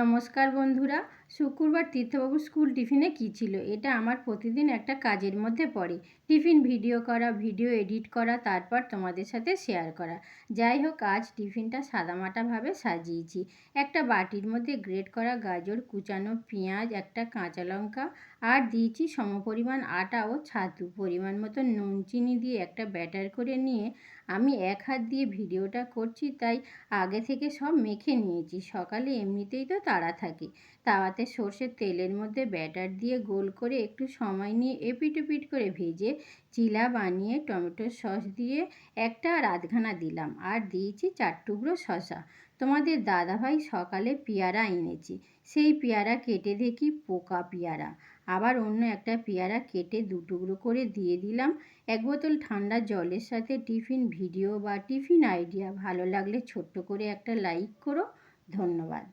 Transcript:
নমস্কার বন্ধুরা। শুক্রবার তীর্থবাবু স্কুল টিফিনে কী ছিল? এটা আমার প্রতিদিন একটা কাজের মধ্যে পড়ে। টিফিন ভিডিও করা, ভিডিও এডিট করা, তারপর তোমাদের সাথে শেয়ার করা। যাই হোক, আজ টিফিনটা সাদামাটাভাবে সাজিয়েছি। একটা বাটির মধ্যে গ্রেট করা গাজর, কুচানো পেঁয়াজ, একটা কাঁচা লঙ্কা আর দিয়েছি সমপরিমাণ আটা ও ছাতু। পরিমাণ মতো নুন চিনি দিয়ে একটা ব্যাটার করে নিয়ে আমি এক হাত দিয়ে ভিডিওটা করছি, তাই আগে থেকে সব মেখে নিয়েছি। সকালে এমনিতেই তো তাড়া থাকে। তাওয়াতে সর্ষের তেলের মধ্যে ব্যাটার দিয়ে গোল করে একটু সময় নিয়ে এপিট ওপিট করে ভেজে চিলা বানিয়ে টমেটোর সস দিয়ে একটা আর আধখানা দিলাম, আর দিয়েছি 4 টুকরো শসা। তোমাদের দাদাভাই সকালে পেয়ারা এনেছি, সেই পেয়ারা কেটে দেখি পোকা পেয়ারা। আবার অন্য একটা পেয়ারা কেটে 2 টুকরো করে দিয়ে দিলাম। 1 বোতল ঠান্ডা জলের সাথে টিফিন ভিডিও বা টিফিন আইডিয়া ভালো লাগলে ছোট্ট করে একটা লাইক করো। ধন্যবাদ।